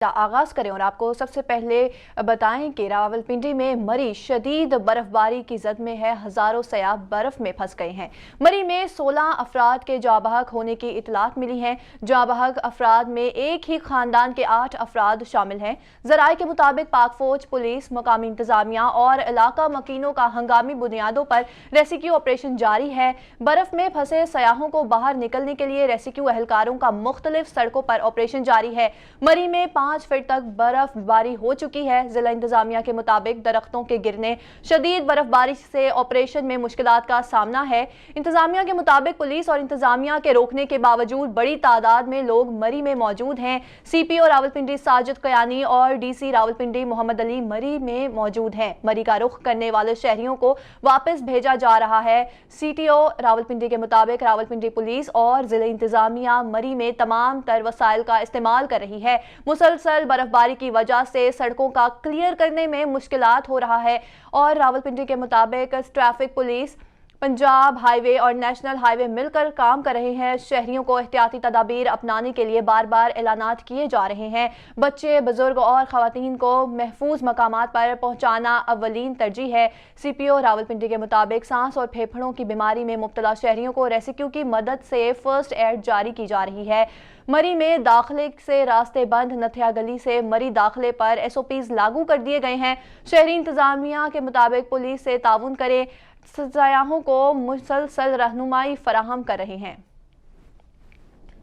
आगाज करें और आपको सबसे पहले बताएं कि रावलपिंडी में मरी शदीद बर्फबारी की जद में है। हजारों सयाह बर्फ में फंस गए हैं। मरी में 16 अफराद के जाबहक होने की इतलात मिली हैं। जाबहक अफराद में एक ही खानदान के 8 अफराद शामिल हैं। जराये के मुताबिक पाक फौज, पुलिस, मकामी इंतजामिया और इलाका मकीनों का हंगामी बुनियादों पर रेस्क्यू ऑपरेशन जारी है। बर्फ में फंसे सयाहों को बाहर निकलने के लिए रेस्क्यू एहलकारों का मुख्तलिफ सड़कों पर ऑपरेशन जारी है। मरी में 5 फीट तक बर्फबारी हो चुकी है। जिला इंतजामिया के मुताबिक दरख्तों के गिरने, शदीद बर्फबारी से ऑपरेशन में मुश्किलात का सामना है। इंतजामिया के मुताबिक पुलिस और इंतजामिया के रोकने के बावजूद बड़ी तादाद में लोग मरी में मौजूद हैं। CPO रावलपिंडी साजिद कयानी और DC रावलपिंडी मोहम्मद अली मरी में मौजूद हैं। मरी का रुख करने वाले शहरियों को वापस भेजा जा रहा है। CTO रावलपिंडी के मुताबिक रावलपिंडी पुलिस और जिला इंतजामिया मरी में तमाम तर वसाइल का इस्तेमाल कर रही है। मुसलसल बर्फबारी की वजह से सड़कों का क्लियर करने में मुश्किलात हो रहा है और रावलपिंडी के मुताबिक ट्रैफिक पुलिस, पंजाब हाईवे और नेशनल हाईवे मिलकर काम कर रहे हैं। शहरियों को एहतियाती तदाबीर अपनाने के लिए बार बार ऐलानात किए जा रहे हैं। बच्चे, बुजुर्ग और खवातीन को महफूज मकामात पर पहुंचाना अव्वलीन तरजीह है। CPO रावलपिंडी के मुताबिक सांस और फेफड़ों की बीमारी में मुब्तला शहरियों को रेस्क्यू की मदद से फर्स्ट एड जारी की जा रही है। मरी में दाखिले से रास्ते बंद, नथिया गली से मरी दाखिले पर SOPs लागू कर दिए गए हैं। शहरी इंतजामिया के मुताबिक पुलिस से ताउन करें, सयाहों को मुसलसल रहनुमाई फराहम कर रहे हैं।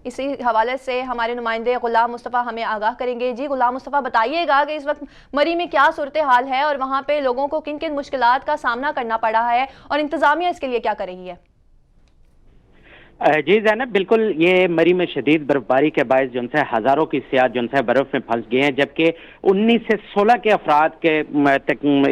इसी हवाले से हमारे नुमाइंदे गुलाम मुस्तफ़ा हमें आगाह करेंगे। जी गुलाम मुस्तफ़ा, बताइएगा कि इस वक्त मरी में क्या सूरत हाल है और वहाँ पे लोगों को किन किन मुश्किलात का सामना करना पड़ रहा है और इंतजामिया इसके लिए क्या कर रही है? जी ज़ैनब, बिल्कुल ये मरी में शदीद बर्फबारी के बायस जो है हज़ारों की सियाह जो है बर्फ में फंस गए हैं, जबकि 19 से 16 के अफराद के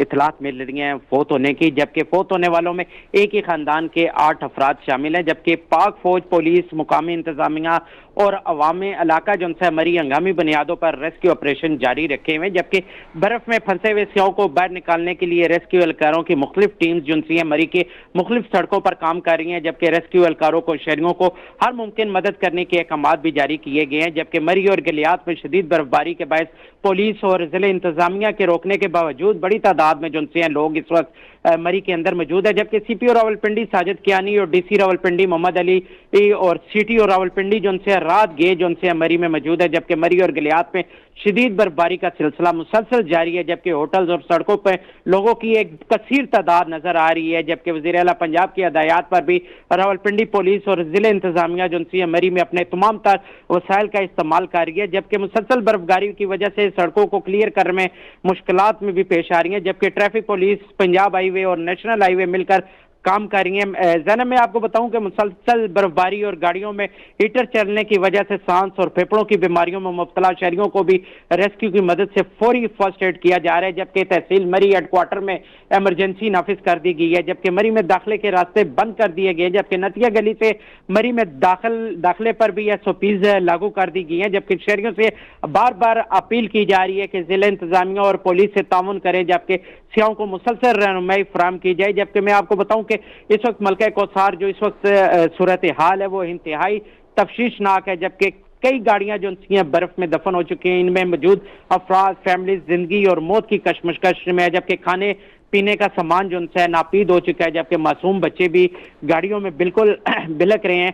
इतलात मिल रही हैं फौत होने की, जबकि फौत होने वालों में एक ही खानदान के 8 अफराद शामिल हैं। जबकि पाक फौज, पुलिस, मुकामी इंतजामिया और अवामी इलाका जो है मरी हंगामी बुनियादों पर रेस्क्यू ऑपरेशन जारी रखे हुए हैं। जबकि बर्फ में फंसे हुए सियाहों को बाहर निकालने के लिए रेस्क्यू एहलकारों की मुख्तलिफ टीम्स जो है मरी के मुख्तलिफ सड़कों पर काम कर रही हैं। जबकि रेस्क्यू एहलकारों को शहरियों को हर मुमकिन मदद करने के अहकामात भी जारी किए गए हैं। जबकि मरी और गलियात में शदीद बर्फबारी के बायस पुलिस और जिले इंतजामिया के रोकने के बावजूद बड़ी तादाद में जो लोग इस वक्त मरी के अंदर मौजूद है। जबकि CPO रावलपिंडी साजिद कियानी और DC रावलपिंडी मोहम्मद अली और CTO रावलपिंडी जो रात गए जो मरी में मौजूद है। जबकि मरी और गलियात में शदीद बर्फबारी का सिलसिला मुसलसल जारी है। जबकि होटल्स और सड़कों पर लोगों की एक कसीर तादाद नजर आ रही है। जबकि वज़ीर आला पंजाब की हदायत पर भी रावलपिंडी पुलिस और जिले इंतजामिया जो मरी में अपने तमाम तर वसाइल का इस्तेमाल कर रही है। जबकि मुसलसल बर्फबारी की वजह से सड़कों को क्लियर करने में मुश्किलात में भी पेश आ रही है। जबकि ट्रैफिक पुलिस, पंजाब हाईवे और नेशनल हाईवे मिलकर काम कर रही है। ज़ैनब, मैं आपको बताऊं कि मुसलसल बर्फबारी और गाड़ियों में हीटर चलने की वजह से सांस और फेफड़ों की बीमारियों में मुब्तला शहरियों को भी रेस्क्यू की मदद से फौरी फर्स्ट एड किया जा रहा है। जबकि तहसील मरी हेडक्वार्टर में इमरजेंसी नाफिज कर दी गई है। जबकि मरी में दाखिले के रास्ते बंद कर दिए गए। जबकि नतिया गली से मरी में दाखिले पर भी SOPs लागू कर दी गई हैं। जबकि शहरियों से बार बार अपील की जा रही है कि जिला इंतजामिया और पुलिस से ताउन करें, जबकि सियाहों को मुसलसल रहनुमाई फराहम की जाए। जबकि मैं आपको बताऊं कि इस वक्त मलका कौसार जो इस वक्त सूरत हाल है वो इंतहाई तफ्शीशनाक है। जबकि कई गाड़ियां जो बर्फ में दफन हो चुकी हैं, इनमें मौजूद अफराद, फैमिली जिंदगी और मौत की कशमकश में है। जबकि खाने पीने का सामान जो है नापीद हो चुका है। जबकि मासूम बच्चे भी गाड़ियों में बिल्कुल बिलक रहे हैं।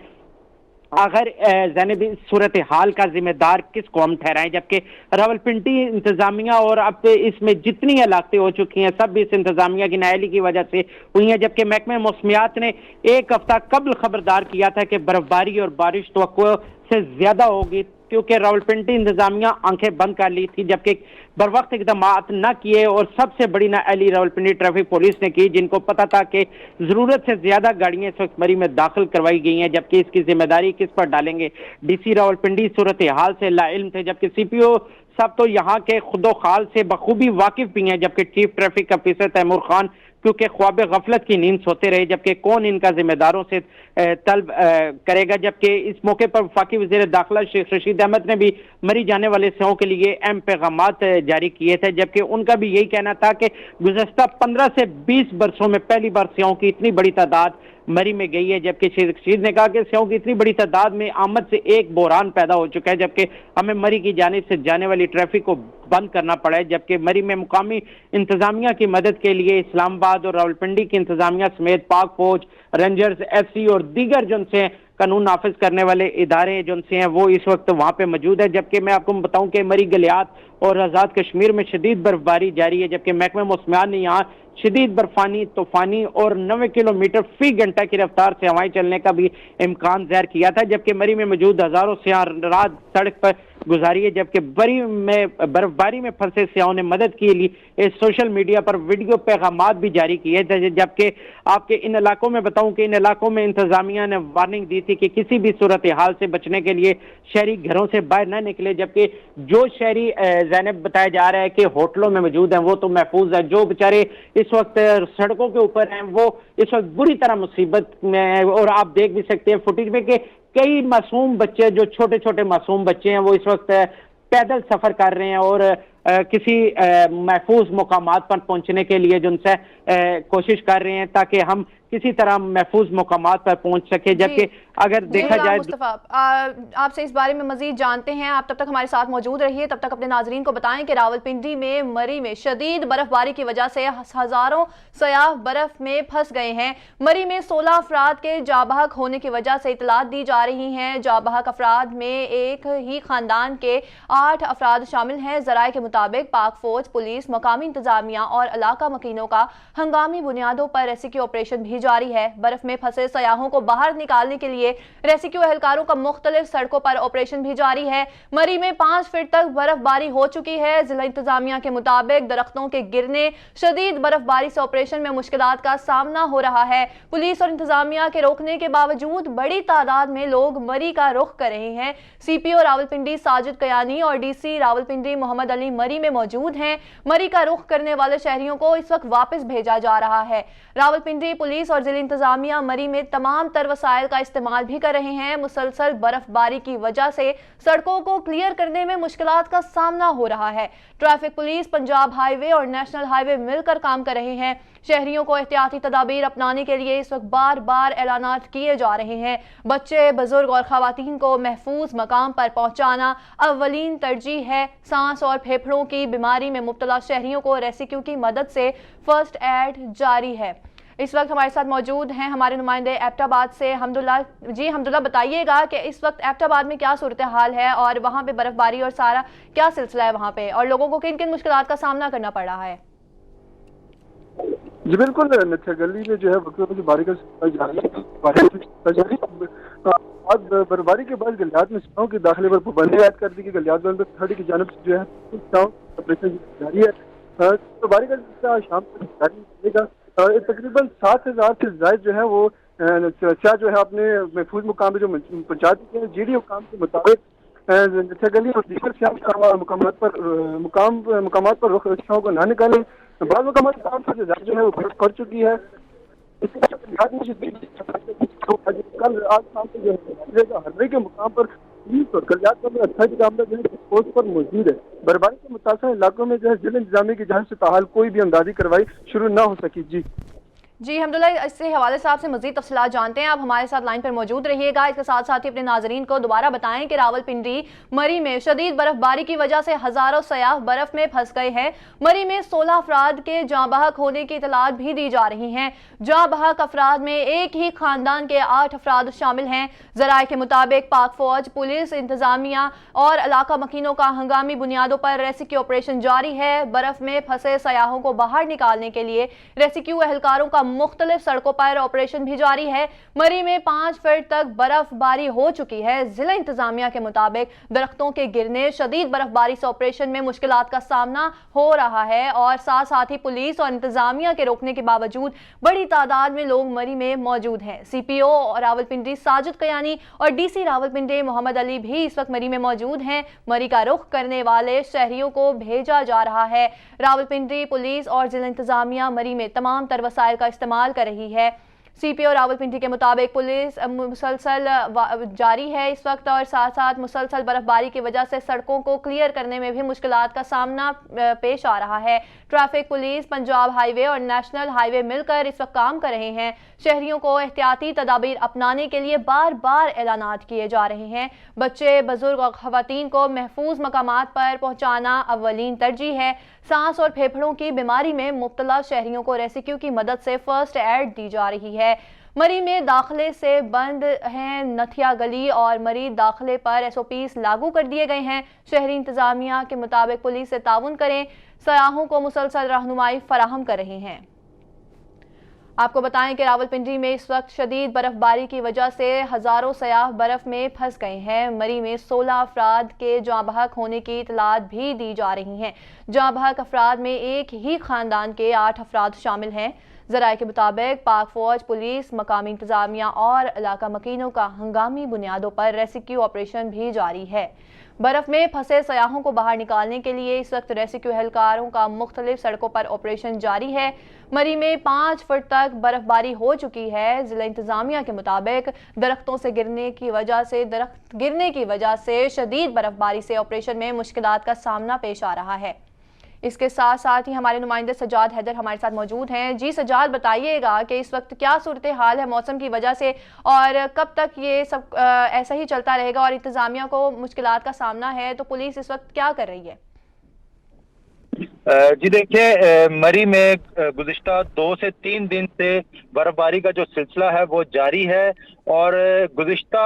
आखिर ज़ैनब, सूरत हाल का जिम्मेदार किसको हम ठहराएं? जबकि रावलपिंडी इंतजामिया और अब इसमें जितनी हलाकतें हो चुकी हैं सब इस इंतजामिया की नाअहली की वजह से हुई हैं। जबकि महकमे मौसमियात ने एक हफ्ता कबल खबरदार किया था कि बर्फबारी और बारिश तवक्को से ज्यादा होगी, क्योंकि रावलपिंडी इंतजामिया आंखें बंद कर ली थी। जबकि बर वक्त इकदाम न किए और सबसे बड़ी नाअहली रावलपिंडी ट्रैफिक पुलिस ने की, जिनको पता था कि जरूरत से ज्यादा गाड़ियां इस वक्त मरी में दाखिल करवाई गई हैं। जबकि इसकी जिम्मेदारी किस पर डालेंगे? DC रावलपिंडी सूरत हाल से लाइल्म थे। जबकि CPO साहब तो यहाँ के खुदो खाल से बखूबी वाकिफ भी हैं। जबकि chief traffic officer Taimur Khan क्योंकि ख्वाब गफलत की नींद सोते रहे। जबकि कौन इनका जिम्मेदारों से तलब करेगा? जबकि इस मौके पर वफाकी वज़ीर दाखिला शेख रशीद अहमद ने भी मरी जाने वाले सियाहों के लिए अहम पैगामात जारी किए थे। जबकि उनका भी यही कहना था कि गुज़श्ता 15 से 20 बरसों में पहली बार सियाहों की इतनी बड़ी तादाद मरी में गई है, जबकि शेख रशीद ने कहा कि स्याहों की इतनी बड़ी तादाद में आमद से एक बहरान पैदा हो चुका है, जबकि हमें मरी की जानिब से जाने वाली ट्रैफिक को बंद करना पड़ा है। जबकि मरी में मुकामी इंतजामिया की मदद के लिए इस्लामाबाद और रावलपिंडी की इंतजामिया समेत पाक फौज, रेंजर्स, एफसी और दीगर जो से कानून नाफिज करने वाले इदारे जो से हैं वो इस वक्त वहां पे मौजूद है। जबकि मैं आपको बताऊं कि मरी, गलियात और आजाद कश्मीर में शदीद बर्फबारी जारी है, जबकि महकमा मौसमियात ने यहाँ शदीद बर्फानी, तूफानी और 90 किलोमीटर फी घंटा की रफ्तार से हवाएं चलने का भी इम्कान ज़ाहिर किया था। जबकि मरी में मौजूद हजारों सियाह रात सड़क पर गुजारी है, जबकि मरी में बर्फबारी में फंसे सियाहों ने मदद के लिए सोशल मीडिया पर वीडियो पैगामात भी जारी किए। जबकि आपके इन इलाकों में बताऊं कि इन इलाकों में इंतजामिया ने वार्निंग दी थी कि किसी भी सूरत हाल से बचने के लिए शहरी घरों से बाहर न निकले। जबकि जो शहरी ज़ैनब बताया जा रहा है कि होटलों में मौजूद हैं वो तो महफूज है, जो बेचारे इस वक्त सड़कों के ऊपर हैं वो इस वक्त बुरी तरह मुसीबत में है। और आप देख भी सकते हैं फुटेज में कि कई मासूम बच्चे, जो छोटे छोटे मासूम बच्चे हैं, वो इस वक्त पैदल सफर कर रहे हैं और किसी महफूज मुकामात पर पहुंचने के लिए जो उनसे कोशिश कर रहे हैं ताकि हम किसी तरह महफूज मुकामात पर पहुंच सके। जबकि अगर देखा जाए मुस्तफा, आपसे इस बारे में मजीद जानते हैं, आप तब तक हमारे साथ मौजूद रहिए। तब तक अपने नाजरीन को बताएं कि रावलपिंडी में मरी में शदीद बर्फबारी की वजह से हजारों सयाह बर्फ में फंस गए हैं। मरी में 16 अफराद के जाबहक होने की वजह से इतलात दी जा रही हैं। जाबहक अफराद में एक ही खानदान के 8 अफराद शामिल हैं। जराए के मुताबिक पाक फौज, पुलिस, मकामी इंतजामिया और इलाका मकीनों का हंगामी बुनियादों पर रेस्क्यू ऑपरेशन भी जारी है। बर्फ में फंसे सयाहों को बाहर निकालने के लिए रेस्क्यू एहलकारों का मुख्तलिफ सड़कों पर ऑपरेशन भी जारी है। मरी में 5 फीट तक बर्फबारी हो चुकी है। जिला इंतजामिया के मुताबिक दरख्तों के गिरने, शदीद बर्फबारी से ऑपरेशन में मुश्किलात का सामना हो रहा है। पुलिस और इंतजामिया के रोकने के बावजूद बड़ी तादाद में लोग मरी का रुख कर रहे हैं। CPO रावलपिंडी साजिद कयानी और DC रावलपिंडी मोहम्मद अली मरी में मौजूद हैं। मरी का रुख करने वाले शहरियों को इस वक्त वापस भेजा जा रहा है। रावलपिंडी पुलिस और जिला इंतजामिया मरी में तमाम तर वसाइल का इस्तेमाल भी कर रहे हैं। मुसलसल बर्फबारी की वजह से सड़कों को क्लियर करने में मुश्किलात का सामना हो रहा है। ट्रैफिक पुलिस, पंजाब हाईवे और नेशनल हाईवे मिलकर काम कर रहे हैं। शहरियों को एहतियाती तदाबीर अपनाने के लिए इस वक्त बार बार ऐलानात किए जा रहे हैं। बच्चे, बुजुर्ग और खवातीन को महफूज मकाम पर पहुंचाना अव्वलीन तरजीह है। सांस और फेफड़ों की बीमारी में मुब्तला शहरियों को रेस्क्यू की मदद से फर्स्ट एड जारी है। इस वक्त हमारे साथ मौजूद हैं हमारे नुमाइंदे एबटाबाद से हमदुल्ला जी। हमदुल्ला, बताइएगा कि इस वक्त एबटाबाद में क्या सूरत हाल है और वहाँ पे बर्फबारी और सारा क्या सिलसिला है वहाँ पे, और लोगों को किन किन मुश्किलात का सामना करना पड़ रहा है? जी बिल्कुल, गली में जो है बारिश आज बर्फबारी के बाद गलियात में सियाहों के दाखिले पर पाबंदी आयद कर दी गई। गलियात अथॉरिटी की जानिब से जो है ऑपरेशन जारी है। बर्फबारी का सिलसिला शाम तक जारी रहेगा। तकरीबन 7,000 से ज्यादा जो है वो सियाह जो है अपने महफूज मुकाम जो पहुंचा चुके हैं। GD हुकाम के मुताबिक गली और दीगर सियाह मुकामात पर रुख सियाहों को ना निकालें। बाद मुकामात जो है वो बर्फ पड़ चुकी है। कल आज शाम को जो है हरवे के मुकाम पर गलियात पर मौजूद है। बर्फबारी के मुतासर इलाकों में जो है जिला इंतजामिया की जानिब से ताहाल कोई भी अमदादी कार्रवाई शुरू न हो सकी। जी हमदुल्ला, इससे हवाले से आपसे मजीद तफसीलात जानते हैं। आप हमारे साथ लाइन पर मौजूद रहिएगा। इसके साथ साथ ही अपने नाजरीन को दोबारा बताएं कि रावलपिंडी मरी में शदीद बर्फबारी की वजह से हजारों सयाह बर्फ में फंस गए हैं। मरी में 16 अफराद के जाँ बहक होने की इतलात भी दी जा रही हैं। जाँ बहक अफराद में एक ही खानदान के 8 अफराद शामिल हैं। जराए के मुताबिक पाक फौज, पुलिस, इंतजामिया और इलाका मकीनों का हंगामी बुनियादों पर रेस्क्यू ऑपरेशन जारी है। बर्फ में फंसे सयाहों को बाहर निकालने के लिए रेस्क्यू एहलकारों का मुख्तलिफ सड़कों पर ऑपरेशन भी जारी है। मरी में 5 फीट तक बर्फबारी हो चुकी है। जिला इंतजामिया के मुताबिक दरख्तों के गिरने, शदीद बर्फबारी से ऑपरेशन में मुश्किलात का सामना हो रहा है और साथ साथ ही पुलिस और इंतजामिया के रोकने के बावजूद बड़ी तादाद में लोग मरी में मौजूद हैं। CPO रावलपिंडी साजिद कयानी और DC रावलपिंडी मोहम्मद अली भी इस वक्त मरी में मौजूद हैं। मरी का रुख करने वाले शहरियों को भेजा जा रहा है। रावलपिंडी पुलिस और जिला इंतजामिया मरी में तमाम तर वसाइल का इस्तेमाल कर रही है। CPO रावलपिंडी के मुताबिक पुलिस मुसलसल जारी है इस वक्त, और साथ साथ मुसलसल बर्फबारी की वजह से सड़कों को क्लियर करने में भी मुश्किलात का सामना पेश आ रहा है। ट्रैफिक पुलिस, पंजाब हाईवे और नेशनल हाईवे मिलकर इस वक्त काम कर रहे हैं। शहरियों को एहतियाती तदाबीर अपनाने के लिए बार बार ऐलानात किए जा रहे हैं। बच्चे, बुजुर्ग और खवातीन को महफूज मकामात पर पहुंचाना अव्वलीन तरजीह है। सांस और फेफड़ों की बीमारी में मुब्तला शहरियों को रेस्क्यू की मदद से फर्स्ट एड दी जा रही है। मरी में दाखिले से बंद हैं नथिया गली और मरीज दाखिले पर SOPs लागू कर दिए गए हैं। शहरी इंतजामिया के मुताबिक पुलिस से ताउन करें, सयाहों को मुसलसल रहनुमाई फराहम कर रहे हैं। आपको बताएं कि रावलपिंडी में इस वक्त शदीद बर्फबारी की वजह से हजारों सयाह बर्फ में फंस गए हैं। मरी में 16 अफराद के जाँ बहक होने की इतलात भी दी जा रही हैं। जाँ बहक अफराद में एक ही खानदान के 8 अफराद शामिल हैं। ज़राए के मुताबिक पाक फौज, पुलिस, मकामी इंतजामिया और इलाका मकीनों का हंगामी बुनियादों पर रेस्क्यू ऑपरेशन भी जारी है। बर्फ में फंसे सयाहों को बाहर निकालने के लिए इस वक्त रेस्क्यू एहलकारों का मुख्तलिफ सड़कों पर ऑपरेशन जारी है। मरी में 5 फुट तक बर्फबारी हो चुकी है। जिला इंतजामिया के मुताबिक दरख्त गिरने की वजह से शदीद बर्फबारी से ऑपरेशन में मुश्किलात का सामना पेश आ रहा है। इसके साथ साथ ही हमारे नुमाइंदे सजाद हैदर हमारे साथ मौजूद हैं। जी सजाद, बताइएगा कि इस वक्त क्या सूरत हाल है मौसम की वजह से, और कब तक ये सब ऐसा ही चलता रहेगा, और इंतजामिया को मुश्किलात का सामना है तो पुलिस इस वक्त क्या कर रही है? जी देखिए, मरी में गुज़िश्ता 2 से 3 दिन से बर्फबारी का जो सिलसिला है वो जारी है, और गुज़िश्ता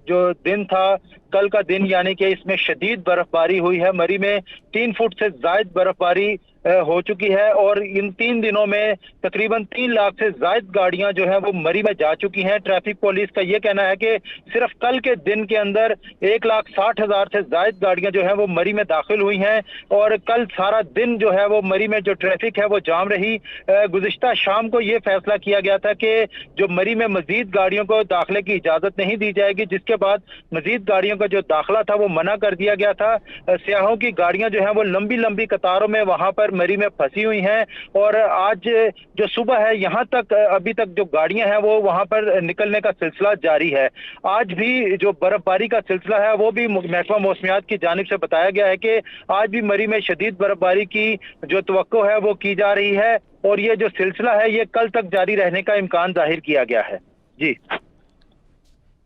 जो दिन था, कल का दिन, यानी कि इसमें शदीद बर्फबारी हुई है। मरी में 3 फुट से ज़ायद बर्फबारी हो चुकी है, और इन 3 दिनों में तकरीबन 3 लाख से ज़ायद गाड़ियां जो हैं वो मरी में जा चुकी हैं। ट्रैफिक पुलिस का ये कहना है कि सिर्फ कल के दिन के अंदर 1,60,000 से ज़ायद गाड़ियां जो हैं वो मरी में दाखिल हुई हैं, और कल सारा दिन जो है वो मरी में जो ट्रैफिक है वो जाम रही। गुज़िश्ता शाम को ये फैसला किया गया था कि जो मरी में मजीद गाड़ियों को दाखिले की इजाज़त नहीं दी जाएगी, जिसके बाद मजीद गाड़ियों का जो दाखिला था वो मना कर दिया गया था। सियाहों की गाड़ियां जो हैं वो लंबी लंबी कतारों में वहां पर मरी में फंसी हुई हैं, और आज जो सुबह है यहाँ तक अभी तक जो गाड़ियां हैं वो वहां पर निकलने का सिलसिला जारी है। आज भी जो बर्फबारी का सिलसिला है वो भी महकमा मौसमियात की जानिब से बताया गया है कि आज भी मरी में शदीद बर्फबारी की जो तवक्को है वो की जा रही है, और ये जो सिलसिला है ये कल तक जारी रहने का इम्कान जाहिर किया गया है।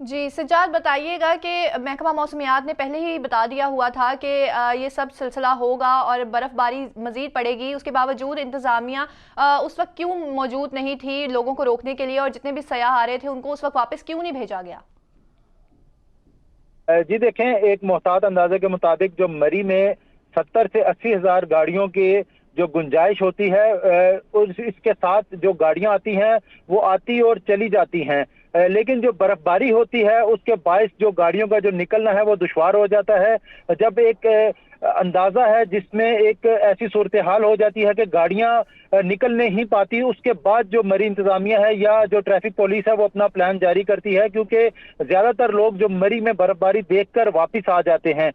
जी सजाद, बताइएगा कि महकमा मौसमियात ने पहले ही बता दिया हुआ था कि ये सब सिलसिला होगा और बर्फबारी मजीद पड़ेगी, उसके बावजूद इंतजामिया उस वक्त क्यों मौजूद नहीं थी लोगों को रोकने के लिए, और जितने भी सयाह आ रहे थे उनको उस वक्त वापस क्यों नहीं भेजा गया? जी देखें, एक मोहतात अंदाजे के मुताबिक जो मरी में 70 से 80 हज़ार गाड़ियों के जो गुंजाइश होती है, और इसके साथ जो गाड़ियां आती हैं वो आती और चली जाती हैं, लेकिन जो बर्फबारी होती है उसके बायस जो गाड़ियों का जो निकलना है वो दुश्वार हो जाता है। जब एक अंदाजा है जिसमें एक ऐसी सूरत हाल हो जाती है कि गाड़ियां निकल नहीं पाती, उसके बाद जो मरी इंतजामिया है या जो ट्रैफिक पुलिस है वो अपना प्लान जारी करती है, क्योंकि ज्यादातर लोग जो मरी में बर्फबारी देखकर वापस आ जाते हैं।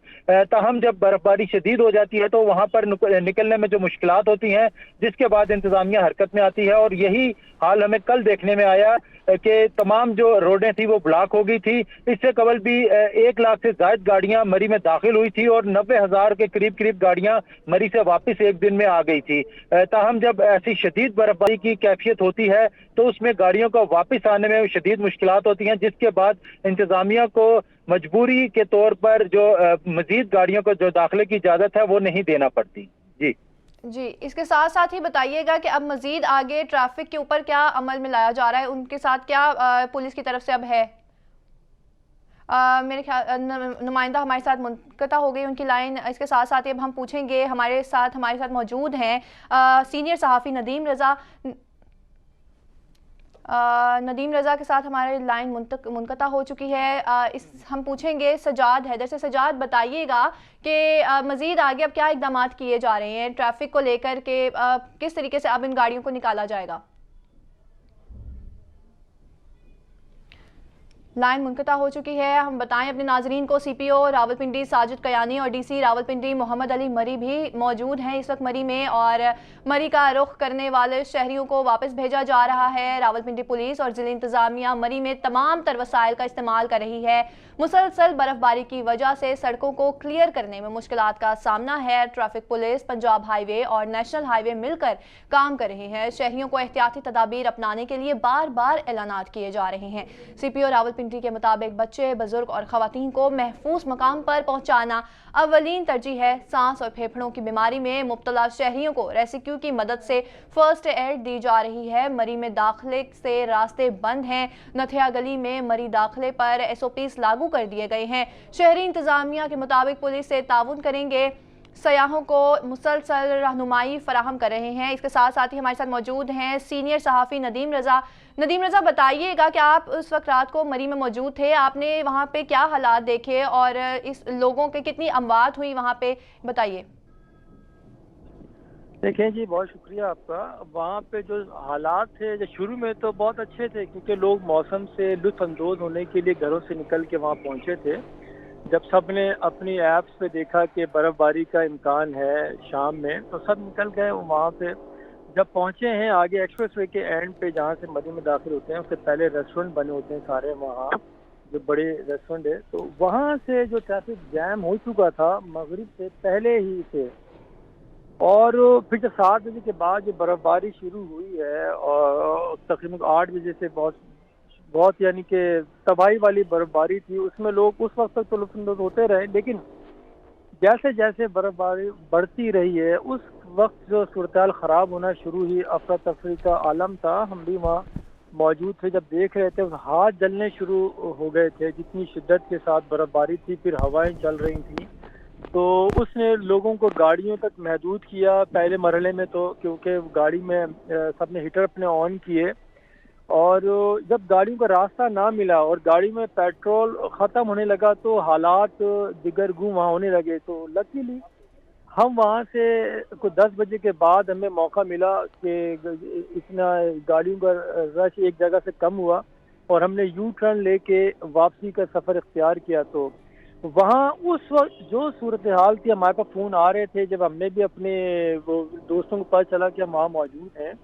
ताहम जब बर्फबारी शदीद हो जाती है तो वहां पर निकलने में जो मुश्किलात होती हैं, जिसके बाद इंतजामिया हरकत में आती है, और यही हाल हमें कल देखने में आया कि तमाम जो रोडें थी वो ब्लॉक हो गई थी। इससे कबल भी 1 लाख से ज्यादा गाड़ियां मरी में दाखिल हुई थी, और 90,000 के करीब गाड़ियां मरी से वापस एक दिन में आ गई थी। ताहम जब ऐसी शदीद बर्फबारी की कैफियत होती है तो उसमें गाड़ियों को वापस आने में शदीद मुश्किलात होती हैं, जिसके बाद इंतजामिया को मजबूरी के तौर पर जो मजीद गाड़ियों को जो दाखिले की इजाजत है वो नहीं देना पड़ती। जी, इसके साथ साथ ही बताइएगा कि अब मजीद आगे ट्रैफिक के ऊपर क्या अमल में लाया जा रहा है, उनके साथ क्या पुलिस की तरफ से अब है? मेरे ख्याल नुमाइंदा हमारे साथ मुनक़ता हो गई उनकी लाइन। इसके साथ साथ ही अब हम पूछेंगे, हमारे साथ मौजूद हैं सीनियर सहाफ़ी नदीम रज़ा। नदीम रज़ा के साथ हमारी लाइन मुनक़ता हो चुकी है। हम पूछेंगे सजाद हैदर से। सजाद, बताइएगा कि मज़ीद आगे अब क्या इक़दामात किए जा रहे हैं ट्रैफिक को लेकर के, किस तरीके से अब इन गाड़ियों को निकाला जाएगा? लाइन मुनक़ता हो चुकी है। हम बताएं अपने नाजरीन को, सीपीओ रावलपिंडी साजिद कयानी और डीसी रावलपिंडी मोहम्मद अली मरी भी मौजूद हैं इस वक्त मरी में, और मरी का रुख करने वाले शहरियों को वापस भेजा जा रहा है। रावलपिंडी पुलिस और ज़िला इंतज़ामिया मरी में तमाम तर वसाइल का इस्तेमाल कर रही है। मुसलसल बर्फबारी की वजह से सड़कों को क्लियर करने में मुश्किलात का सामना है। ट्रैफिक पुलिस, पंजाब हाईवे और नेशनल हाईवे मिलकर काम कर रहे हैं। शहरियों को एहतियाती तदाबीर अपनाने के लिए बार बार ऐलानात किए जा रहे हैं। सीपीओ रावलपिंडी के मुताबिक बच्चे, बुजुर्ग और खवातीन को महफूज मकाम पर पहुंचाना अवलीन तरजीह है। सांस और फेफड़ों की बीमारी में मुब्तला शहरियों को रेस्क्यू की मदद से फर्स्ट एड दी जा रही है। मरी में दाखिले से रास्ते बंद हैं। नथिया गली में मरी दाखिले पर SOPs लागू कर दिए गए हैं। शहरी इंतजामिया के मुताबिक पुलिस से ताउन करेंगे, सयाहों को मुसलसल रहनुमाई फराहम कर रहे हैं। इसके साथ साथ ही हमारे साथ मौजूद हैं सीनियर सहाफ़ी नदीम रज़ा। नदीम रज़ा, बताइएगा कि आप उस वक्त रात को मरी में मौजूद थे, आपने वहाँ पे क्या हालात देखे और इस लोगों के कितनी अमवात हुई वहाँ पे, बताइए। देखें जी, बहुत शुक्रिया आपका। वहाँ पे जो हालात थे, जो शुरू में तो बहुत अच्छे थे क्योंकि लोग मौसम से लुत्फ़ अंदोज़ होने के लिए घरों से निकल के वहाँ पहुँचे थे। जब सब ने अपनी ऐप्स पे देखा कि बर्फ़बारी का इम्कान है शाम में, तो सब निकल गए वहाँ पे। जब पहुँचे हैं आगे एक्सप्रेस वे के एंड पे जहाँ से मरी में दाखिल होते हैं, उससे पहले रेस्टोरेंट बने होते हैं सारे वहाँ, जो बड़े रेस्टोरेंट है, तो वहाँ से जो ट्रैफिक जैम हो चुका था मगरिब से पहले ही से, और फिर जब 7 बजे के बाद जो बर्फ़बारी शुरू हुई है और तकरीबन 8 बजे से बहुत यानी कि तबाही वाली बर्फ़बारी थी, उसमें लोग उस वक्त तक तो लुत्फ़अंदोज़ होते रहे, लेकिन जैसे जैसे बर्फ़बारी बढ़ती रही है उस वक्त जो सूरत-ए-हाल ख़राब होना शुरू हुई, अफरा तफरी का आलम था। हम भी वहाँ मौजूद थे, जब देख रहे थे हाथ जलने शुरू हो गए थे, जितनी शिद्दत के साथ बर्फ़बारी थी। फिर हवाएं चल रही थी, तो उसने लोगों को गाड़ियों तक महदूद किया पहले मरहले में, तो क्योंकि गाड़ी में सब ने हीटर अपने ऑन किए, और जब गाड़ियों का रास्ता ना मिला और गाड़ी में पेट्रोल ख़त्म होने लगा तो हालात दिगरगू वहाँ होने लगे। तो लकीली हम वहाँ से को 10 बजे के बाद हमें मौका मिला कि इतना गाड़ियों का रश एक जगह से कम हुआ और हमने यू टर्न लेके वापसी का सफ़र इख्तियार किया। तो वहाँ उस वक्त जो सूरत हाल थी, हमारे पास फ़ोन आ रहे थे जब हमने भी अपने वो दोस्तों को पता चला कि हम वहाँ मौजूद हैं।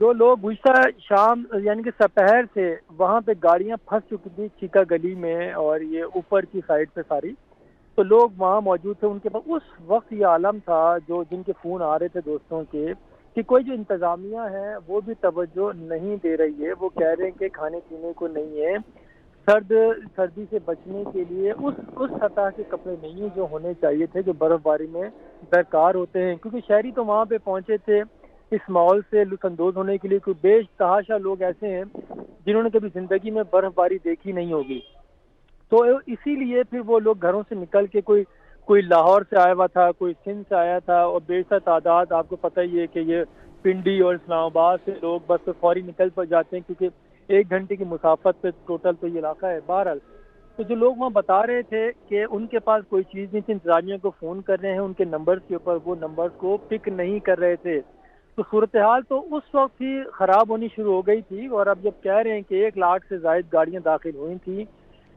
जो लोग गुज़श्ता शाम यानी कि दोपहर से वहाँ पे गाड़ियाँ फंस चुकी थी चीका गली में और ये ऊपर की साइड पे सारी, तो लोग वहाँ मौजूद थे। उनके पास उस वक्त ये आलम था, जो जिनके फ़ोन आ रहे थे दोस्तों के, कि कोई जो इंतज़ामिया है वो भी तवज्जो नहीं दे रही है। वो कह रहे हैं कि खाने पीने को नहीं है, सर्दी से बचने के लिए उस सतह के कपड़े नहीं हैं जो होने चाहिए थे, जो बर्फ़बारी में दरकार होते हैं। क्योंकि शहरी तो वहाँ पे पहुँचे थे इस माहौल से लुत्फ़अंदोज़ होने के लिए। कोई बेतहाशा लोग ऐसे हैं जिन्होंने कभी ज़िंदगी में बर्फ़बारी देखी नहीं होगी, तो इसीलिए फिर वो लोग घरों से निकल के कोई लाहौर से आया हुआ था, कोई सिंध से आया था, और बेशतर तादाद आपको पता ही है कि ये पिंडी और इस्लामाबाद से लोग बस फौरी निकल पर जाते हैं, क्योंकि 1 घंटे की मुसाफत पे टोटल तो ये इलाका है। बहरहाल तो जो लोग वहाँ बता रहे थे कि उनके पास कोई चीज़ नहीं थी, इंतज़ामिया को फ़ोन कर रहे हैं उनके नंबर्स के ऊपर, वो नंबर्स को पिक नहीं कर रहे थे। तो सूरत हाल तो उस वक्त ही ख़राब होनी शुरू हो गई थी। और अब जब कह रहे हैं कि 1 लाख से ज़ायद गाड़ियाँ दाखिल हुई थी,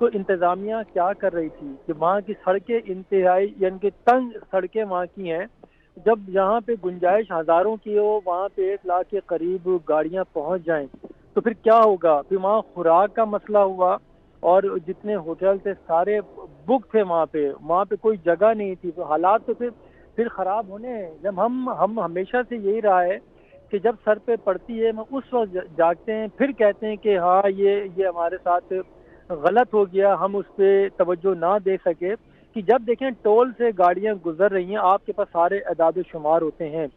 तो इंतज़ामिया क्या कर रही थी कि वहाँ की सड़कें इंतहाई यानी कि तंग सड़कें वहाँ की हैं। जब यहाँ पे गुंजाइश हज़ारों की हो, वहाँ पे 1 लाख के करीब गाड़ियाँ पहुँच जाएं, तो फिर क्या होगा। फिर वहाँ खुराक का मसला हुआ, और जितने होटल थे सारे बुक थे वहाँ पे कोई जगह नहीं थी। तो हालात तो फिर ख़राब होने हैं। जब हम हमेशा से यही रहा है कि जब सर पे पड़ती है हम उस वक्त जागते हैं, फिर कहते हैं कि हाँ ये हमारे साथ गलत हो गया, हम उस पर तवज्जो ना दे सके। कि जब देखें टोल से गाड़ियाँ गुजर रही हैं, आपके पास सारे अदाद शुमार होते हैं,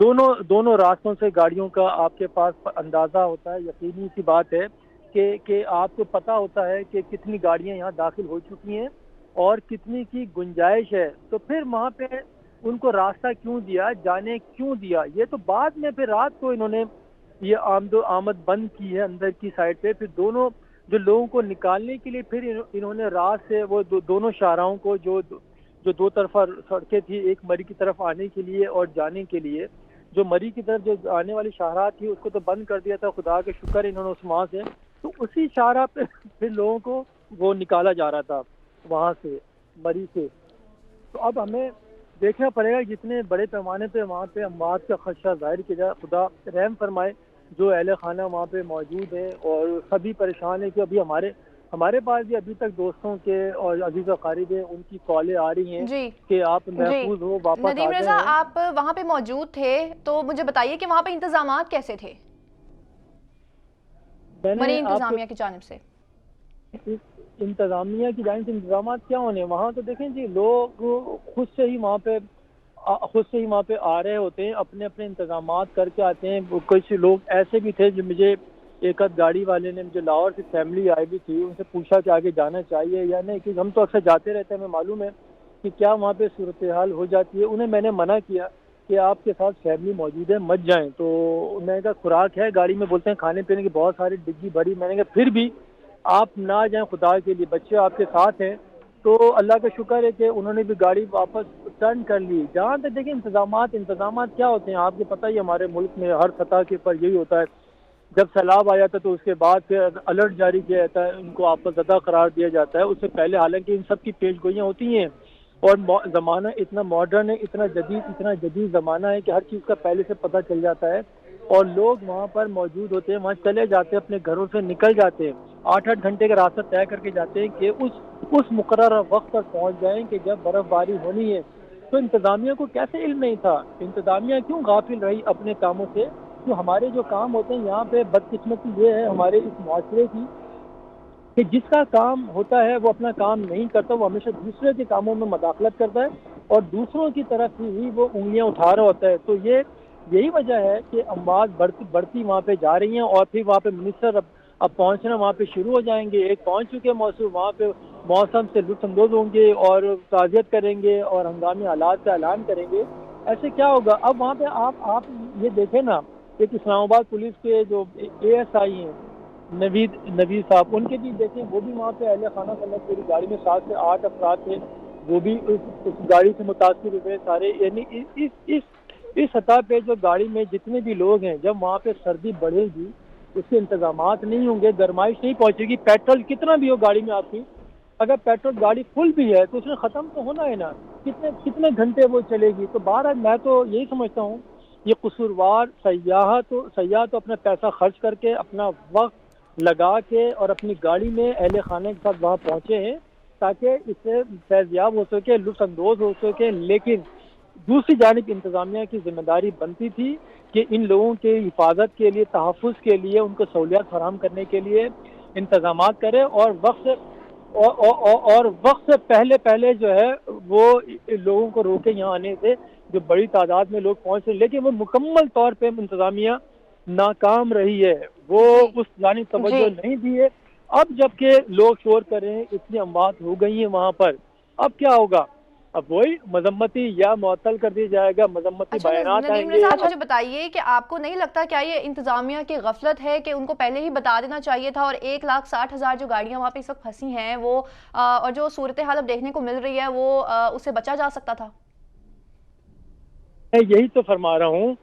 दोनों रास्तों से गाड़ियों का आपके पास अंदाज़ा होता है। यकीनी सी बात है कि आपको पता होता है कि कितनी गाड़ियाँ यहाँ दाखिल हो चुकी हैं और कितनी की गुंजाइश है। तो फिर वहाँ पे उनको रास्ता क्यों दिया, जाने क्यों दिया। ये तो बाद में फिर रात को इन्होंने ये आमद बंद की है अंदर की साइड पे। फिर दोनों जो लोगों को निकालने के लिए फिर इन्होंने रात से वो दोनों शाहराहों को जो 2 तरफा सड़कें थी, एक मरी की तरफ आने के लिए और जाने के लिए, जो मरी की तरफ जो आने वाली शाहराह थी उसको तो बंद कर दिया था। खुदा का शुक्र इन्होंने उस वहाँ से تو اسی شاہراہ پہ پھر لوگوں کو وہ نکالا جا رہا تھا وہاں سے، مری سے. تو اب ہمیں دیکھنا پڑے گا جتنے بڑے پیمانے پہ وہاں پہ اموات کا خدشہ ظاہر کیا جائے. خدا رحم فرمائے جو اہل خانہ وہاں پہ موجود ہیں، اور سبھی پریشان ہیں کہ ابھی ہمارے پاس بھی ابھی تک دوستوں کے اور عزیز و اقارب ہیں، ان کی کالیں آ رہی ہیں جی کہ آپ محفوظ ہو، واپس آ ندیم رضا، جائیں. آپ وہاں پہ موجود تھے تو مجھے بتائیے کہ وہاں پہ انتظامات کیسے تھے میں نے مری آپ کو انتظامیہ کی جانب سے؟ انتظامیہ کی جانب سے انتظامات کیا ہونے وہاں تو دیکھیں جی، لوگ خود سے ہی وہاں پہ آ رہے ہوتے ہیں، اپنے اپنے انتظامات کر کے آتے ہیں. کچھ لوگ ایسے بھی تھے جو مجھے ایک آدھ گاڑی والے نے، مجھے لاہور سے فیملی آئی بھی تھی، ان سے پوچھا کہ آگے جانا چاہیے یا نہیں، کیونکہ ہم تو اکثر جاتے رہتے ہیں، ہمیں معلوم ہے کہ کیا وہاں پہ صورتحال ہو جاتی ہے. انہیں میں نے منع کیا کہ آپ کے ساتھ فیملی موجود ہے، مت جائیں. تو میں نے کہا خوراک ہے گاڑی میں، بولتے ہیں کھانے پینے کی بہت ساری ڈگی بھری. میں نے کہا پھر بھی آپ نہ جائیں خدا کے لیے، بچے آپ کے ساتھ ہیں. تو اللہ کا شکر ہے کہ انہوں نے بھی گاڑی واپس ٹرن کر لی. جہاں تک دیکھیں انتظامات کیا ہوتے ہیں آپ کو پتہ ہی، ہمارے ملک میں ہر سطح کے اوپر یہی ہوتا ہے. جب سیلاب آ جاتا ہے تو اس کے بعد پھر الرٹ جاری کیا جاتا ہے، ان کو آفت زدہ قرار دیا جاتا ہے. اس سے پہلے حالانکہ ان سب کی پیش گوئیاں ہوتی ہیں، اور زمانہ اتنا ماڈرن ہے، اتنا جدید زمانہ ہے کہ ہر چیز کا پہلے سے پتہ چل جاتا ہے، اور لوگ وہاں پر موجود ہوتے ہیں، وہاں چلے جاتے ہیں، اپنے گھروں سے نکل جاتے ہیں، 8-8 گھنٹے کا راستہ طے کر کے جاتے ہیں کہ اس مقررہ وقت پر پہنچ جائیں کہ جب برف باری ہونی ہے. تو انتظامیہ کو کیسے علم نہیں تھا؟ انتظامیہ کیوں غافل رہی اپنے کاموں سے؟ تو ہمارے جو کام ہوتے ہیں یہاں پہ، بدقسمتی یہ ہے ہمارے اس معاشرے کی کہ جس کا کام ہوتا ہے وہ اپنا کام نہیں کرتا، وہ ہمیشہ دوسرے کے کاموں میں مداخلت کرتا ہے اور دوسروں کی طرف ہی وہ انگلیاں اٹھا رہا ہوتا ہے. تو یہی وجہ ہے کہ اموات بڑھتی وہاں پہ جا رہی ہیں، اور پھر وہاں پہ منسٹر اب پہنچنا وہاں پہ شروع ہو جائیں گے. ایک پہنچ چکے موصول، وہاں پہ موسم سے لطف اندوز ہوں گے اور تعزیت کریں گے اور ہنگامی حالات کا اعلان کریں گے. ایسے کیا ہوگا؟ اب وہاں پہ آپ یہ دیکھیں نا، ایک اسلام آباد پولیس کے جو ASI ہیں نوید صاحب، ان کے بھی دیکھیں، وہ بھی وہاں پہ اہل خانہ سمیت پوری گاڑی میں 7 سے 8 افراد تھے، وہ بھی اس گاڑی سے متاثر ہوئے سارے. یعنی اس سطح پہ جو گاڑی میں جتنے بھی لوگ ہیں، جب وہاں پہ سردی بڑھے گی، اس کے انتظامات نہیں ہوں گے، گرمائش نہیں پہنچے گی، پیٹرول کتنا بھی ہو گاڑی میں آپ کی، اگر پیٹرول گاڑی فل بھی ہے تو اس میں ختم تو ہونا ہے نا، کتنے گھنٹے وہ چلے گی. تو بہرحال میں تو یہی سمجھتا ہوں یہ قصوروار سیاح تو اپنا پیسہ خرچ کر کے، اپنا وقت لگا کے اور اپنی گاڑی میں اہل خانہ کے ساتھ وہاں پہنچے ہیں تاکہ اس سے فیضیاب ہو سکے، لطف اندوز ہو سکے. لیکن دوسری جانب انتظامیہ کی ذمہ داری بنتی تھی کہ ان لوگوں کے حفاظت کے لیے، تحفظ کے لیے، ان کو سہولیات فراہم کرنے کے لیے انتظامات کرے، اور وقت سے پہلے جو ہے وہ لوگوں کو روکے یہاں آنے سے، جو بڑی تعداد میں لوگ پہنچ رہے. لیکن وہ مکمل طور پہ انتظامیہ ناکام رہی ہے، وہ اس جانب توجہ نہیں دی ہے. اب جب کہ لوگ شور کر رہے ہیں، اتنی اموات ہو گئی ہیں وہاں پر، اب کیا ہوگا؟ اب وہی مذمتی یا معطل کر دیا جائے گا، مذمتی اچھا بیانات آئیں ندیم گے. رضا، مجھے بتائیے کہ آپ کو نہیں لگتا کیا یہ انتظامیہ کی غفلت ہے کہ ان کو پہلے ہی بتا دینا چاہیے تھا، اور 1,60,000 جو گاڑیاں وہاں پہ اس وقت پھنسی ہیں وہ اور جو صورتحال اب دیکھنے کو مل رہی ہے وہ اس سے بچا جا سکتا تھا؟ میں یہی تو فرما رہا ہوں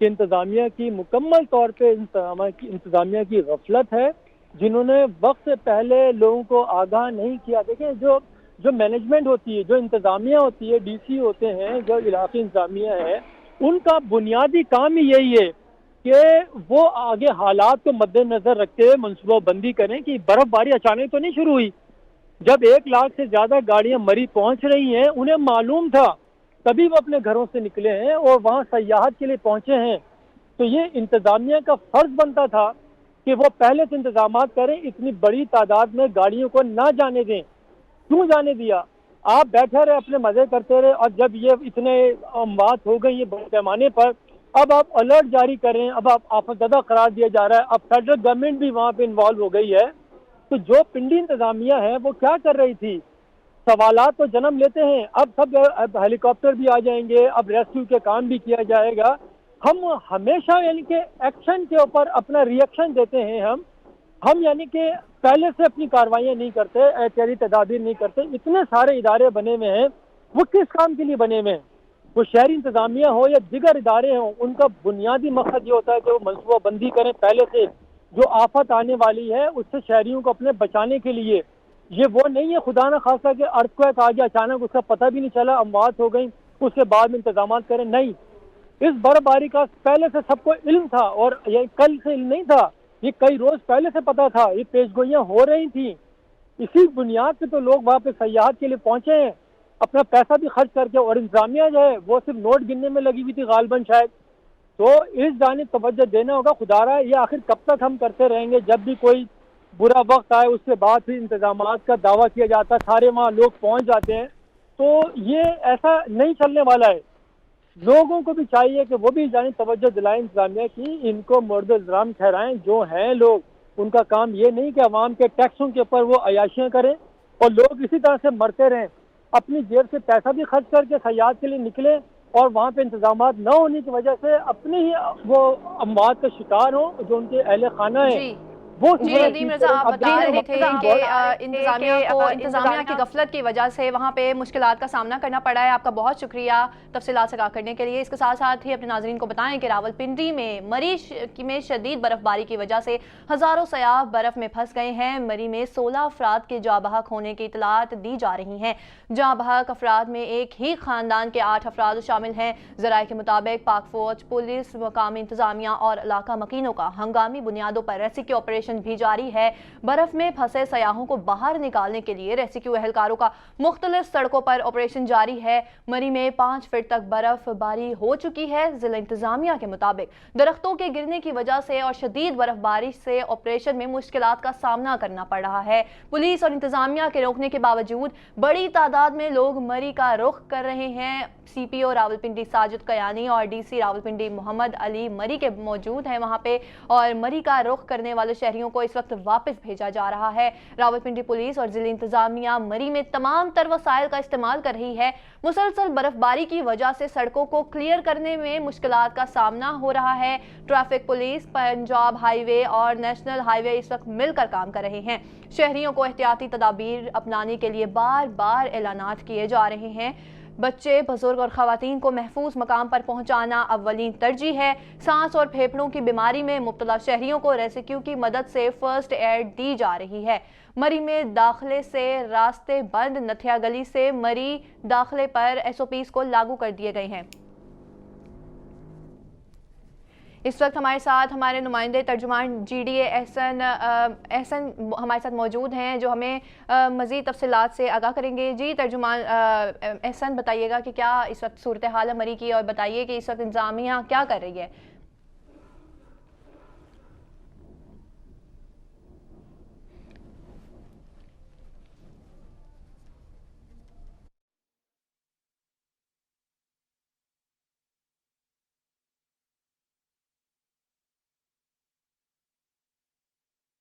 کہ انتظامیہ کی مکمل طور پہ انتظامیہ کی غفلت ہے، جنہوں نے وقت سے پہلے لوگوں کو آگاہ نہیں کیا. دیکھیں جو مینجمنٹ ہوتی ہے، جو انتظامیہ ہوتی ہے، DC ہوتے ہیں، جو علاقائی انتظامیہ ہے، ان کا بنیادی کام ہی یہی ہے کہ وہ آگے حالات کو مد نظر رکھتے ہوئے منصوبہ بندی کریں کہ برف باری اچانک تو نہیں شروع ہوئی. جب 1 لاکھ سے زیادہ گاڑیاں مری پہنچ رہی ہیں، انہیں معلوم تھا، تبھی وہ اپنے گھروں سے نکلے ہیں اور وہاں سیاحت کے لیے پہنچے ہیں. تو یہ انتظامیہ کا فرض بنتا تھا کہ وہ پہلے سے انتظامات کریں، اتنی بڑی تعداد میں گاڑیوں کو نہ جانے دیں. کیوں جانے دیا؟ آپ بیٹھے رہے، اپنے مزے کرتے رہے، اور جب یہ اتنے اموات ہو گئی ہیں بڑے پیمانے پر، اب آپ الرٹ جاری کریں، اب آپ آفت زدہ قرار دیا جا رہا ہے. اب فیڈرل گورنمنٹ بھی وہاں پہ انوالو ہو گئی ہے. تو جو پنڈی انتظامیہ ہے وہ کیا کر رہی تھی؟ سوالات تو جنم لیتے ہیں. اب ہیلی کاپٹر بھی آ جائیں گے، اب ریسکیو کے کام بھی کیا جائے گا. ہم ہمیشہ یعنی کہ ایکشن کے اوپر اپنا ری ایکشن دیتے ہیں. ہم یعنی کہ پہلے سے اپنی کاروائیاں نہیں کرتے، احتیاطی تدابیر نہیں کرتے. اتنے سارے ادارے بنے ہوئے ہیں، وہ کس کام کے لیے بنے ہوئے ہیں؟ وہ شہری انتظامیہ ہو یا دیگر ادارے ہوں، ان کا بنیادی مقصد یہ ہوتا ہے کہ وہ منصوبہ بندی کریں پہلے سے جو آفت آنے والی ہے اس سے شہریوں کو اپنے بچانے کے لیے. یہ وہ نہیں ہے خدا نہ خواستہ کہ ارتھکویک آ گیا اچانک, اس کا پتہ بھی نہیں چلا, اموات ہو گئیں, اس کے بعد میں انتظامات کریں. نہیں, اس برف باری کا پہلے سے سب کو علم تھا, اور یہ کل سے علم نہیں تھا, یہ کئی روز پہلے سے پتا تھا, یہ پیش گوئیاں ہو رہی تھیں. اسی بنیاد پہ تو لوگ وہاں پہ سیاحت کے لیے پہنچے ہیں, اپنا پیسہ بھی خرچ کر کے, اور انتظامیہ جو ہے وہ صرف نوٹ گننے میں لگی ہوئی تھی غالباً شاید. تو اس جانب توجہ دینا ہوگا. خدا رہا یہ آخر کب تک ہم کرتے رہیں گے؟ جب بھی کوئی برا وقت آئے اس کے بعد پھر انتظامات کا دعویٰ کیا جاتا ہے, سارے وہاں لوگ پہنچ جاتے ہیں. تو یہ ایسا نہیں چلنے والا ہے. لوگوں کو بھی چاہیے کہ وہ بھی جانب توجہ دلائیں انتظامیہ کی, ان کو مورد الزام ٹھہرائیں. جو ہیں لوگ, ان کا کام یہ نہیں کہ عوام کے ٹیکسوں کے اوپر وہ عیاشیاں کریں اور لوگ اسی طرح سے مرتے رہیں. اپنی جیب سے پیسہ بھی خرچ کر کے سیاحت کے لیے نکلیں, اور وہاں پہ انتظامات نہ ہونے کی وجہ سے اپنے ہی وہ اموات کا شکار ہوں جو ان کے اہل خانہ ہیں. جی وہ جی ندیم رضا, آپ بتا رہے تھے کہ انتظامیہ کی غفلت کی وجہ سے وہاں پہ مشکلات کا سامنا کرنا پڑا ہے. آپ کا بہت شکریہ تفصیلات آگاہ کرنے کے لیے. اس کے ساتھ ساتھ ہی اپنے ناظرین کو بتائیں کہ راولپنڈی میں مری میں شدید برف باری کی وجہ سے ہزاروں سیاح برف میں پھنس گئے ہیں. مری میں 16 افراد کے جاں بحق ہونے کی اطلاعات دی جا رہی ہیں. جاں بحق افراد میں ایک ہی خاندان کے 8 افراد شامل ہیں. ذرائع کے مطابق پاک فوج, پولیس, مقامی انتظامیہ اور علاقہ مکینوں کا ہنگامی بنیادوں پر ریسکیو آپریشن بھی جاری ہے. برف میں پھنسے سیاحوں کو باہر نکالنے کے لیے ریسکیو اہلکاروں کا مختلف سڑکوں پر آپریشن جاری ہے. مری میں 5 فٹ تک برف باری ہو چکی ہے. ضلع انتظامیہ کے مطابق درختوں کے گرنے کی وجہ سے اور شدید برف باری سے آپریشن میں مشکلات کا سامنا کرنا پڑ رہا ہے. پولیس اور انتظامیہ کے روکنے کے باوجود بڑی تعداد میں لوگ مری کا رخ کر رہے ہیں. سی پی او راولپنڈی ساجد قیانی اور ڈی سی راولپنڈی محمد علی مری کے موجود ہیں وہاں پہ, اور مری کا رخ کرنے والے شہریوں کو اس وقت واپس بھیجا جا رہا ہے. راولپنڈی پولیس اور ضلع انتظامیہ مری میں تمام تر وسائل کا استعمال کر رہی ہے. مسلسل برف باری کی وجہ سے سڑکوں کو کلیئر کرنے میں مشکلات کا سامنا ہو رہا ہے. ٹریفک پولیس, پنجاب ہائی وے اور نیشنل ہائی وے اس وقت مل کر کام کر رہے ہیں. شہریوں کو احتیاطی تدابیر اپنانے کے لیے بار بار اعلانات کیے جا رہے ہیں. بچے, بزرگ اور خواتین کو محفوظ مقام پر پہنچانا اولین ترجیح ہے. سانس اور پھیپھڑوں کی بیماری میں مبتلا شہریوں کو ریسکیو کی مدد سے فرسٹ ایڈ دی جا رہی ہے. مری میں داخلے سے راستے بند. نتھیا گلی سے مری داخلے پر SOPs کو لاگو کر دیے گئے ہیں. اس وقت ہمارے ساتھ ہمارے نمائندے ترجمان GDA احسن ہمارے ساتھ موجود ہیں جو ہمیں مزید تفصیلات سے آگاہ کریں گے. جی ترجمان احسن, بتائیے گا کہ کیا اس وقت صورتحال ہے مری کی, اور بتائیے کہ اس وقت انتظامیہ کیا کر رہی ہے.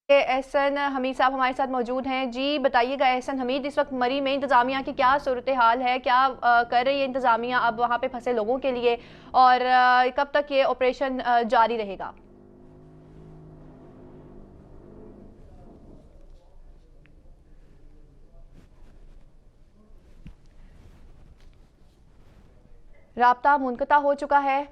احسن حمید صاحب ہمارے ساتھ موجود ہیں. جی بتائیے گا احسن حمید, اس وقت مری میں انتظامیہ کی کیا صورتحال ہے, کیا کر رہی ہے انتظامیہ اب وہاں پہ پھنسے لوگوں کے لیے, اور کب تک یہ آپریشن جاری رہے گا؟ رابطہ منقطع ہو چکا ہے.